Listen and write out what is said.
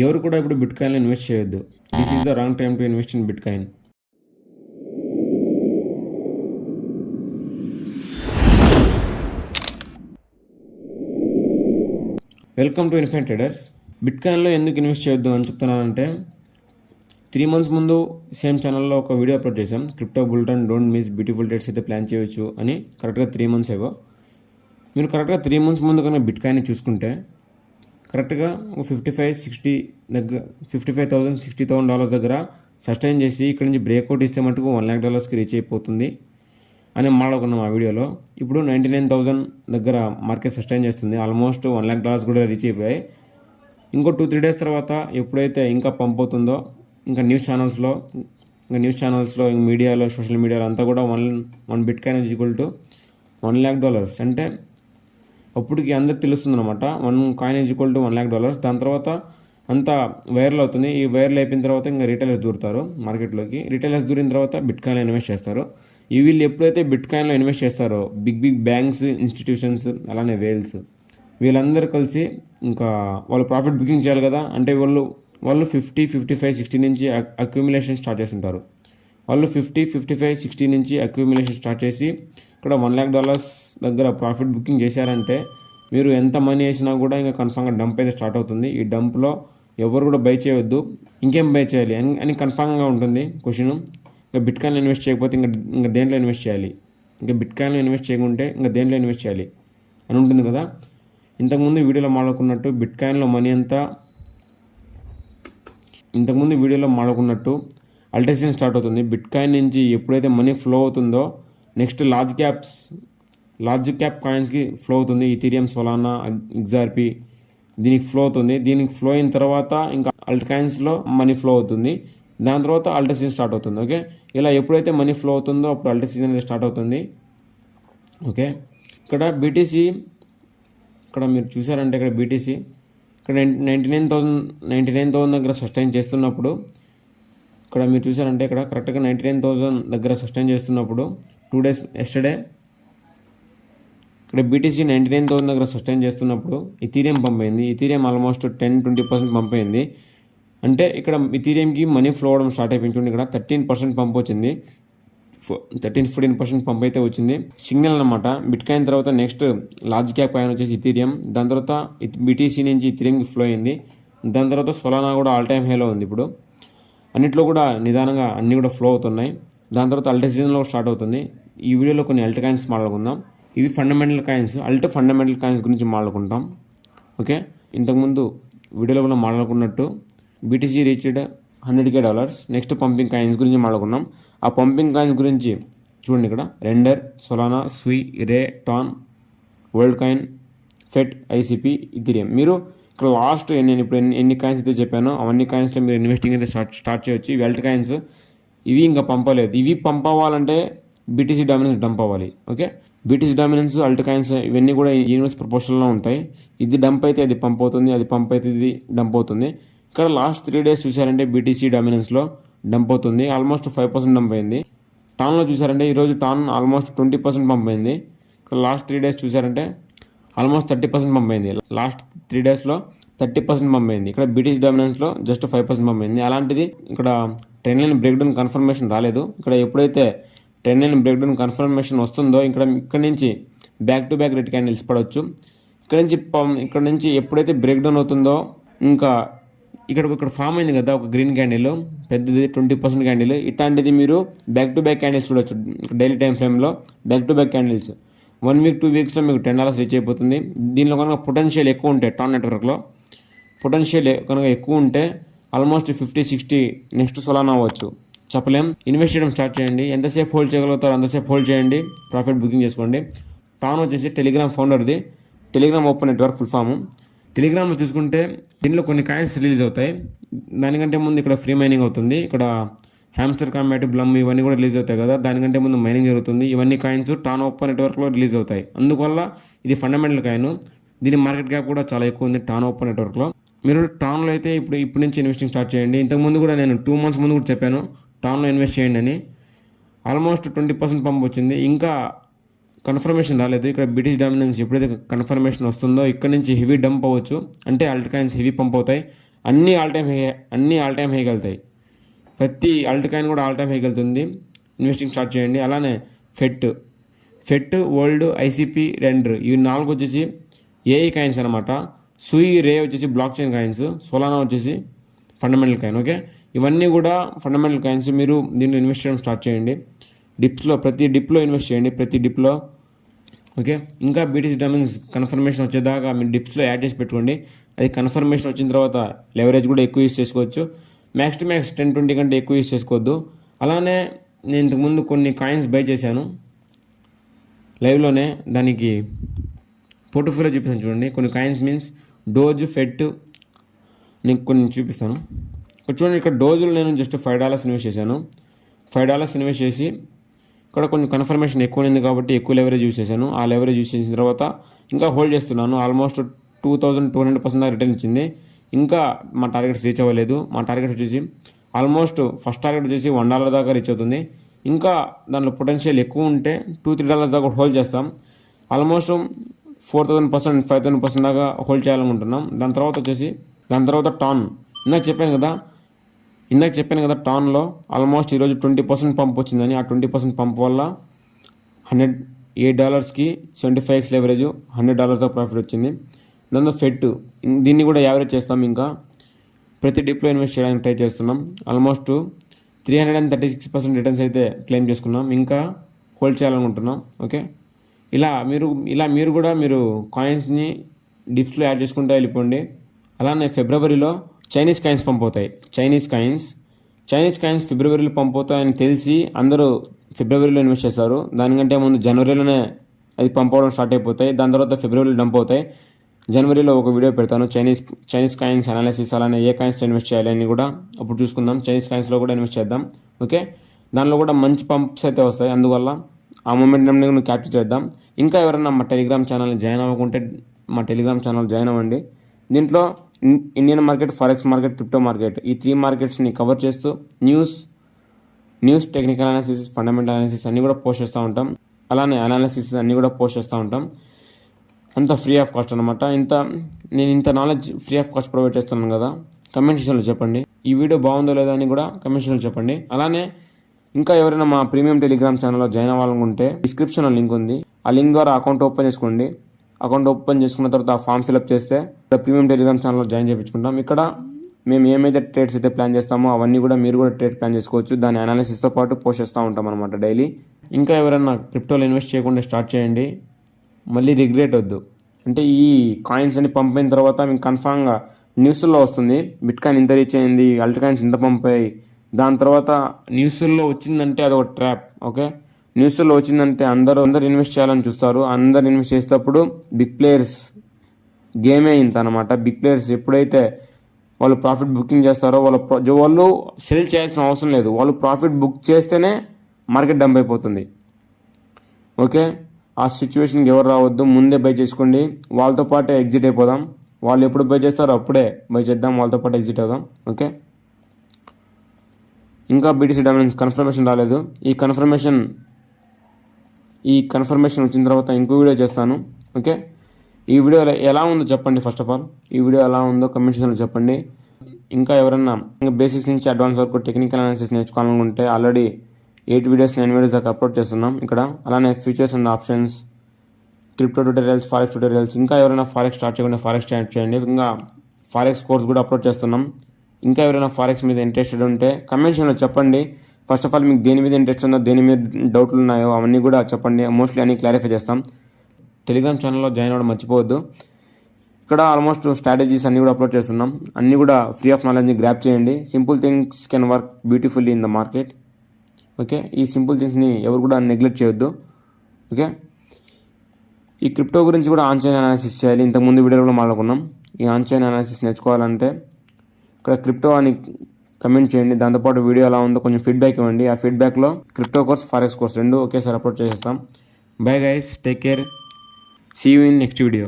ఎవరు కూడా ఇప్పుడు బిట్ కాయిన్లో ఇన్వెస్ట్ చేయొద్దు. This is the wrong time to invest in bitcoin. Welcome to Infine Traders. బిట్ కాయిన్లో ఎందుకు ఇన్వెస్ట్ చేయొద్దు అని చెప్తున్నానంటే 3 months ముందు సేమ్ ఛానల్లో ఒక వీడియో అప్లోడ్ చేశాం. Crypto బుల్టన్ don't miss beautiful trades అయితే ప్లాన్ చేయవచ్చు అని కరెక్ట్గా 3 months ఏగో. మీరు కరెక్ట్గా 3 months ముందు కన్నా బిట్ కాయిన్ చూసుకుంటే కరెక్ట్గా $55,000-$60,000 దగ్గర సస్టైన్ చేసి ఇక్కడ నుంచి బ్రేక్అవుట్ ఇస్తే మటుకు $1 lakh రీచ్ అయిపోతుంది అని మాట్లాడుకున్నాం ఆ వీడియోలో. ఇప్పుడు 99,000 దగ్గర మార్కెట్ సస్టైన్ చేస్తుంది. ఆల్మోస్ట్ $1 lakh కూడా రీచ్ అయిపోయాయి. ఇంకో 2-3 days తర్వాత ఎప్పుడైతే ఇంకా పంప్ అవుతుందో ఇంకా న్యూస్ ఛానల్స్లో మీడియాలో సోషల్ మీడియాలో అంతా కూడా one bit coin is equal to $1 lakh అంటే అప్పటికి అందరికి తెలుస్తుంది అనమాట. 1 coin is equal to $1 lakh. దాని తర్వాత అంతా వైరల్ అవుతుంది. ఈ వైరల్ అయిపోయిన తర్వాత ఇంకా రీటైలర్స్ దూరుతారు మార్కెట్లోకి. రీటైలర్స్ దూరిన తర్వాత బిట్ కాయిన్లో ఇన్వెస్ట్ చేస్తారు. వీళ్ళు ఎప్పుడైతే బిట్ కాయిన్లో ఇన్వెస్ట్ చేస్తారో బిగ్ బ్యాంక్స్, ఇన్స్టిట్యూషన్స్, అలానే వేల్స్ వీళ్ళందరూ కలిసి ఇంకా వాళ్ళు ప్రాఫిట్ బుకింగ్ చేయాలి కదా. అంటే వాళ్ళు 50, 55, 60 నుంచి అక్యూములేషన్ స్టార్ట్ చేస్తుంటారు. వాళ్ళు 50, 55, 60 నుంచి అక్యూములేషన్ స్టార్ట్ చేసి ఇక్కడ $1 lakh దగ్గర ప్రాఫిట్ బుకింగ్ చేశారంటే మీరు ఎంత మనీ వేసినా కూడా ఇంకా కన్ఫామ్గా డంప్ అయితే స్టార్ట్ అవుతుంది. ఈ డంప్లో ఎవరు కూడా బై చేయవద్దు. ఇంకేం బై చేయాలి అని కన్ఫామ్గా ఉంటుంది క్వశ్చన్. ఇంకా బిట్ కాయిన్లో ఇన్వెస్ట్ చేయకపోతే ఇంకా దేంట్లో ఇన్వెస్ట్ చేయాలి, ఇంకా బిట్ కాయిన్లో ఇన్వెస్ట్ చేయకుంటే ఇంకా దేంట్లో ఇన్వెస్ట్ చేయాలి అని ఉంటుంది కదా. ఇంతకుముందు వీడియోలో మాట్లాడుకున్నట్టు బిట్ కాయిన్లో మనీ అంతా అల్టరేషన్ స్టార్ట్ అవుతుంది. బిట్ కాయిన్ నుంచి ఎప్పుడైతే మనీ ఫ్లో అవుతుందో నెక్స్ట్ లార్జ్ క్యాప్ కాయిన్స్కి ఫ్లో అవుతుంది. ఈథీరియం, సోలానా, XRP దీనికి ఫ్లో అవుతుంది. దీనికి ఫ్లో అయిన తర్వాత ఇంకా అల్ట్ కాయిన్స్లో మనీ ఫ్లో అవుతుంది. దాని తర్వాత అల్టర్ సీజన్ స్టార్ట్ అవుతుంది. ఓకే, ఇలా ఎప్పుడైతే మనీ ఫ్లో అవుతుందో అప్పుడు అల్టర్ సీజన్ అనేది స్టార్ట్ అవుతుంది. ఓకే, ఇక్కడ బీటీసీ ఇక్కడ మీరు చూసారంటే ఇక్కడ బీటీసీ ఇక్కడ 99,000 దగ్గర సస్టైన్ చేస్తున్నప్పుడు ఇక్కడ మీరు చూసారంటే ఇక్కడ కరెక్ట్గా 99,000 దగ్గర సస్టైన్ చేస్తున్నప్పుడు 2 days ఎస్టర్డే ఇక్కడ బీటీసీ 99,000 దగ్గర సస్టైన్ చేస్తున్నప్పుడు ఇథీరియం పంప్ అయింది. ఇథీరియం ఆల్మోస్ట్ 10-20% పంప్ అయింది. అంటే ఇక్కడ ఇథీరియంకి మనీ ఫ్లో అవడం స్టార్ట్ అయిపోయింది. ఇక్కడ 13% పంప్ వచ్చింది, 13-14% పంప్ అయితే వచ్చింది. సిగ్నల్ అనమాట. బిట్ కాయిన్ తర్వాత నెక్స్ట్ లార్జ్ క్యాప్ కాయిన్ వచ్చేసి ఇథీరియం. దాని తర్వాత బీటీసీ నుంచి ఇథీరియంకి ఫ్లో అయింది. దాని తర్వాత సోలానా కూడా ఆల్ టైమ్ హైలో ఉంది. ఇప్పుడు అన్నిట్లో కూడా నిదానంగా అన్నీ కూడా ఫ్లో అవుతున్నాయి. దాని తర్వాత అల్టర్ సీజన్లో స్టార్ట్ అవుతుంది. ఈ వీడియోలో కొన్ని అల్ట్ కాయిన్స్ మాట్లాడుకుందాం. ఇవి ఫండమెంటల్ కాయిన్స్, ఫండమెంటల్ కాయిన్స్ గురించి మాట్లాడుకుంటాం. ఓకే, ఇంతకుముందు వీడియోలో కూడా మాట్లాడుకున్నట్టు BTC reached $100,000. Next pumping coins గురించి మాట్లాడుకున్నాం. ఆ పంపింగ్ కాయిన్స్ గురించి చూడండి. ఇక్కడ Render, Solana, Sui, Ray, TON, Worldcoin, FET, ICP, Ethereum. మీరు ఇక్కడ లాస్ట్ నేను ఇప్పుడు ఎన్ని కాయిన్స్ అయితే చెప్పానో అవన్నీ కాయిన్స్లో మీరు ఇన్వెస్టింగ్ అయితే స్టార్ట్ చేయొచ్చు. ఇవి అల్ట్ కాయిన్స్, ఇవి ఇంకా పంపలేదు. ఇవి పంప్ అవ్వాలంటే బీటీసీ డామినెన్స్ డంప్ అవ్వాలి. Okay, BTC dominance, alt coins ఇవన్నీ కూడా యూనివర్స్ ప్రపోర్షన్లో ఉంటాయి. ఇది డంప్ అయితే అది పంప్ అవుతుంది, అది పంప్ అయితే ఇది డంప్ అవుతుంది. ఇక్కడ లాస్ట్ 3 days చూసారంటే బీటీసీ డామినెన్స్లో డంప్ అవుతుంది. ఆల్మోస్ట్ 5% డంప్ అయింది. టాన్లో చూసారంటే ఈరోజు టాన్ ఆల్మోస్ట్ 20% పంప్ అయింది. ఇక్కడ లాస్ట్ 3 days చూసారంటే ఆల్మోస్ట్ 30% పంప్ అయింది. లాస్ట్ 3 daysలో 30% పంప్ అయింది. ఇక్కడ బీటీసీ డామినెన్స్లో జస్ట్ 5% పంప్ అయింది. అలాంటిది ఇక్కడ ట్రెండ్ లైన్ బ్రేక్డౌన్ కన్ఫర్మేషన్ రాలేదు. ఇక్కడ ఎప్పుడైతే ట్రెండ్ లైన్ బ్రేక్డౌన్ కన్ఫర్మేషన్ వస్తుందో ఇక్కడ నుంచి back to back red candles పడవచ్చు. ఇక్కడ నుంచి ఎప్పుడైతే బ్రేక్డౌన్ అవుతుందో ఇంకా ఇక్కడ ఫామ్ అయింది కదా ఒక గ్రీన్ క్యాండిల్, పెద్దది 20% క్యాండిల్. ఇట్లాంటిది మీరు బ్యాక్ టు బ్యాక్ క్యాండిల్స్ చూడొచ్చు. డైలీ టైం ఫ్రేమ్లో back to back candles 1 week 2 weeksలో మీకు $10 రీచ్ అయిపోతుంది. దీనిలో కనుక పొటెన్షియల్ ఎక్కువ ఉంటే టాన్ నెట్వర్క్లో పొటెన్షియల్ కనుక ఎక్కువ ఉంటే ఆల్మోస్ట్ 50-60 నెక్స్ట్ సోలానా అవ్వచ్చు, చెప్పలేం. ఇన్వెస్ట్ చేయడం స్టార్ట్ చేయండి. ఎంతసేపు హోల్డ్ చేయగలుగుతారో అంతసేపు హోల్డ్ చేయండి, ప్రాఫిట్ బుకింగ్ చేసుకోండి. టాన్ వచ్చేసి టెలిగ్రామ్ ఫౌండర్ది, Telegram open network full form. టెలిగ్రామ్లో చూసుకుంటే దీనిలో కొన్ని కాయిన్స్ రిలీజ్ అవుతాయి. దానికంటే ముందు ఇక్కడ ఫ్రీ మైనింగ్ అవుతుంది. ఇక్కడ హ్యామ్స్టర్ కాంబాట్, బ్లమ్ ఇవన్నీ కూడా రిలీజ్ అవుతాయి కదా, దానికంటే ముందు మైనింగ్ జరుగుతుంది. ఇవన్నీ కాయిన్స్ టాన్ ఓపెన్ నెట్వర్క్లో రిలీజ్ అవుతాయి. అందువల్ల ఇది ఫండమెంటల్ కాయిన్. దీని మార్కెట్ క్యాప్ కూడా చాలా ఎక్కువ ఉంది టాన్ ఓపెన్ నెట్వర్క్లో. మీరు టాన్లో అయితే ఇప్పుడు నుంచి ఇన్వెస్టింగ్ స్టార్ట్ చేయండి. ఇంతకుముందు కూడా నేను 2 months ముందు కూడా చెప్పాను టాన్లో ఇన్వెస్ట్ చేయండి అని. ఆల్మోస్ట్ 20% పంప్ వచ్చింది. ఇంకా కన్ఫర్మేషన్ రాలేదు. ఇక్కడ బ్రిటిష్ డామినెన్స్ ఎప్పుడైతే కన్ఫర్మేషన్ వస్తుందో ఇక్కడ నుంచి హెవీ డంప్ అవ్వచ్చు, అంటే అల్ట్ కాయిన్స్ హెవీ పంప్ అవుతాయి. అన్నీ ఆల్ టైమ్ హైకి వెళ్తాయి. ప్రతి అల్ట్ కాయిన్ కూడా ఆల్ టైమ్ హైకి వెళ్తుంది. ఇన్వెస్టింగ్ స్టార్ట్ చేయండి. అలానే ఫెట్ వరల్డ్, ఐసిపి, రెండర్ ఇవి 4 వచ్చేసి ఏఐ కాయిన్స్ అనమాట. సూయి రే వచ్చేసి బ్లాక్ చైన్ కాయిన్స్, సోలానా వచ్చేసి ఫండమెంటల్ కాయిన్. ఓకే, ఇవన్నీ కూడా ఫండమెంటల్ కాయిన్స్. మీరు దీంట్లో ఇన్వెస్ట్ చేయడం స్టార్ట్ చేయండి. ప్రతి డిప్లో ఇన్వెస్ట్ చేయండి, ప్రతి డిప్లో. ఓకే, ఇంకా బీటీసీ డైమండ్స్ కన్ఫర్మేషన్ వచ్చేదాకా మీరు డిప్స్లో యాడ్ చేసి పెట్టుకోండి. అది కన్ఫర్మేషన్ వచ్చిన తర్వాత లెవరేజ్ కూడా ఎక్కువ యూస్ చేసుకోవచ్చు. మ్యాక్స్ టు మ్యాక్స్ 10-20 కంటే ఎక్కువ యూస్ చేసుకోవద్దు. అలానే నేను ఇంతకుముందు కొన్ని కాయిన్స్ బై చేశాను లైవ్లోనే, దానికి పోర్ట్ఫోలియో చూపిస్తాను చూడండి. కొన్ని కాయిన్స్ మీన్స్ డోజ్, ఫెట్, నేను కొన్ని చూపిస్తాను. ఇక్కడ చూడండి, ఇక్కడ డోజులు నేను జస్ట్ $5 ఇన్వెస్ట్ చేశాను. $5 ఇన్వెస్ట్ చేసి ఇక్కడ కొంచెం కన్ఫర్మేషన్ ఎక్కువ ఉంది కాబట్టి ఎక్కువ లెవరేజ్ యూస్ చేశాను. ఆ లెవరేజ్ యూస్ చేసిన తర్వాత ఇంకా హోల్డ్ చేస్తున్నాను. ఆల్మోస్ట్ 2200% దాకా రిటర్న్ ఇచ్చింది. ఇంకా మా టార్గెట్స్ రీచ్ అవ్వలేదు. మా టార్గెట్ వచ్చేసి ఆల్మోస్ట్ ఫస్ట్ టార్గెట్ వచ్చేసి $1 దాకా రీచ్ అవుతుంది. ఇంకా దాంట్లో పొటెన్షియల్ ఎక్కువ ఉంటే $2-3 దాకా హోల్డ్ చేస్తాం. ఆల్మోస్ట్ 4000%, 5000% దాకా హోల్డ్ చేయాలనుకుంటున్నాం. దాని తర్వాత టాన్ ఇందాక చెప్పాను కదా టాన్లో ఆల్మోస్ట్ ఈరోజు 20% పంప్ వచ్చిందని. ఆ 20% పంప్ వల్ల $8కి 75x లెవరేజ్, $100 దాకా ప్రాఫిట్ వచ్చింది. దాంతో ఫెట్, దీన్ని కూడా యావరేజ్ చేస్తాం. ఇంకా ప్రతి డిప్లో ఇన్వెస్ట్ చేయడానికి ట్రై చేస్తున్నాం. ఆల్మోస్ట్ 336% రిటర్న్స్ అయితే క్లెయిమ్ చేసుకున్నాం. ఇంకా హోల్డ్ చేయాలనుకుంటున్నాం. ఓకే, ఇలా మీరు కూడా కాయిన్స్ని డిప్స్లో యాడ్ చేసుకుంటూ వెళ్ళిపోండి. అలానే ఫిబ్రవరిలో చైనీస్ కాయిన్స్ పంప్ అవుతాయి. చైనీస్ కాయిన్స్ ఫిబ్రవరిలో పంప్ అవుతాయని తెలిసి అందరూ ఫిబ్రవరిలో ఇన్వెస్ట్ చేస్తారు. దానికంటే ముందు జనవరిలోనే అది పంప్ అవడం స్టార్ట్ అయిపోతాయి. దాని తర్వాత ఫిబ్రవరిలో డంప్ అవుతాయి. జనవరిలో ఒక వీడియో పెడతాను చైనీస్ కాయిన్స్ అనాలిసిస్, అలానే ఏ కాయిన్స్ ఇన్వెస్ట్ చేయాలి అని కూడా అప్పుడు చూసుకుందాం. చైనీస్ కాయిన్స్లో కూడా ఇన్వెస్ట్ చేద్దాం. ఓకే, దానిలో కూడా మంచి పంప్స్ అయితే వస్తాయి. అందువల్ల ఆ మూమెంట్ని నువ్వు క్యాప్చర్ చేద్దాం. ఇంకా ఎవరైనా మా టెలిగ్రామ్ ఛానల్ని జాయిన్ అవ్వకుంటే మా టెలిగ్రామ్ ఛానల్ జాయిన్ అవ్వండి. దీంట్లో Indian market, forex market, crypto market ఈ 3 మార్కెట్స్ని కవర్ చేస్తూ news, technical analysis, fundamental analysis అన్నీ కూడా పోస్ట్ చేస్తూ ఉంటాం. అలానే అనాలిసిస్ అన్నీ కూడా పోస్ట్ చేస్తూ ఉంటాం. అంతా ఫ్రీ ఆఫ్ కాస్ట్ అనమాట. నేను ఇంత knowledge free of cost provide చేస్తున్నాను కదా. కమెంట్ సెక్షన్లో చెప్పండి ఈ వీడియో బాగుందో లేదో అని కూడా కమెంట్ సెక్షన్లో చెప్పండి. అలానే ఇంకా ఎవరైనా మా ప్రీమియం టెలిగ్రామ్ ఛానల్లో జాయిన్ అవ్వాలనుకుంటే డిస్క్రిప్షన్లో లింక్ ఉంది. ఆ లింక్ ద్వారా అకౌంట్ ఓపెన్ చేసుకోండి. అకౌంట్ ఓపెన్ చేసుకున్న తర్వాత ఆ ఫామ్ ఫిల్అప్ చేస్తే ప్రీమియం టెలిగ్రామ్ ఛానల్లో జాయిన్ చేయించుకుంటాం. ఇక్కడ మేము ఏమైతే ట్రేడ్స్ అయితే ప్లాన్ చేస్తామో అవన్నీ కూడా మీరు కూడా ట్రేడ్ ప్లాన్ చేసుకోవచ్చు. దాని అనాలిసిస్తో పాటు పోస్ట్ చేస్తూ ఉంటాం అనమాట డైలీ. ఇంకా ఎవరైనా క్రిప్టోలో ఇన్వెస్ట్ చేయకుండా స్టార్ట్ చేయండి, మళ్ళీ రిగ్రెట్ వద్దు. అంటే ఈ కాయిన్స్ అని పంపిన తర్వాత మీకు కన్ఫామ్గా న్యూస్లో వస్తుంది, బిట్కాయిన్ ఇంత రీచ్ అయింది, అల్ట్ కాయిన్స్ ఇంత పంపాయి. దాని తర్వాత న్యూస్లో వచ్చిందంటే అదొక ట్రాప్. ఓకే, న్యూస్లో వచ్చిందంటే అందరూ ఇన్వెస్ట్ చేయాలని చూస్తారు. అందరు ఇన్వెస్ట్ చేసేటప్పుడు బిగ్ ప్లేయర్స్ గేమే ఇంత అనమాట. బిగ్ ప్లేయర్స్ ఎప్పుడైతే వాళ్ళు ప్రాఫిట్ బుకింగ్ చేస్తారో వాళ్ళు సెల్ చేయాల్సిన అవసరం లేదు. వాళ్ళు ప్రాఫిట్ బుక్ చేస్తేనే మార్కెట్ డంప్ అయిపోతుంది. ఓకే, ఆ సిచ్యువేషన్కి ఎవరు రావద్దు, ముందే బై చేసుకోండి. వాళ్ళతో పాటే ఎగ్జిట్ అయిపోదాం. వాళ్ళు ఎప్పుడు బై చేస్తారో అప్పుడే బై చేద్దాం, వాళ్ళతో పాటు ఎగ్జిట్ అవుదాం. ఓకే, ఇంకా బీటీసీ డైమండ్స్ కన్ఫర్మేషన్ రాలేదు. ఈ కన్ఫర్మేషన్ వచ్చిన తర్వాత ఇంకో వీడియో చేస్తాను. ఓకే, ఈ వీడియో ఎలా ఉందో చెప్పండి. ఫస్ట్ ఆఫ్ ఆల్ ఈ వీడియో ఎలా ఉందో కమెంట్ సెక్షన్లో చెప్పండి. ఇంకా ఎవరైనా బేసిక్స్ నుంచి అడ్వాన్స్ వరకు టెక్నికల్ అనాలిసిస్ నేర్చుకోవాలనుకుంటే ఆల్రెడీ 8 వీడియోస్ 9 వీడియోస్ దాకా అప్లోడ్ చేస్తున్నాం ఇక్కడ. అలానే features and options, crypto tutorials, forex tutorials. ఇంకా ఎవరైనా ఫారెక్స్ స్టార్ట్ చేయకుండా ఫారెక్స్ స్టార్ట్ చేయండి. ఇంకా ఫారెక్స్ కోర్స్ కూడా అప్లోడ్ చేస్తున్నాం. ఇంకా ఎవరైనా ఫారెక్స్ మీద ఇంట్రెస్టెడ్ ఉంటే కమెంట్ సెక్షన్లో చెప్పండి. ఫస్ట్ ఆఫ్ ఆల్ మీకు దేని మీద ఇంట్రెస్ట్ ఉందో, దేని మీద డౌట్లు ఉన్నాయో అవన్నీ కూడా చెప్పండి. మోస్ట్లీ అన్నీ క్లారిఫై చేస్తాం. టెలిగ్రామ్ ఛానల్లో జాయిన్ అవ్వడం మర్చిపోవద్దు. ఇక్కడ ఆల్మోస్ట్ స్ట్రాటజీస్ అన్నీ కూడా అప్లోడ్ చేస్తున్నాం. అన్నీ కూడా ఫ్రీ ఆఫ్ నాలెడ్జ్ని గ్రాప్ చేయండి. Simple things can work beautifully in the market. Okay, ఈ సింపుల్ థింగ్స్ని ఎవరు కూడా నెగ్లెక్ట్ చేయొద్దు. ఓకే, ఈ క్రిప్టో గురించి కూడా ఆన్ చైన్ అనాలిసిస్ చేయాలి. ఇంతకుముందు వీడియోలో కూడా మాట్లాడుకున్నాం. ఈ ఆన్ చైన్ అనాలిసిస్ నేర్చుకోవాలంటే ఇక్కడ క్రిప్టో అని కమెంట్ చేయండి. దాంతోపాటు వీడియో ఎలా ఉందో కొంచెం ఫీడ్బ్యాక్ ఇవ్వండి. ఆ ఫీడ్బ్యాక్లో క్రిప్టో కోర్స్, ఫారెక్స్ కోర్స్ 2 ఒకేసారి అప్లోడ్ చేసేస్తాం. Bye guys, take care, see you in next video.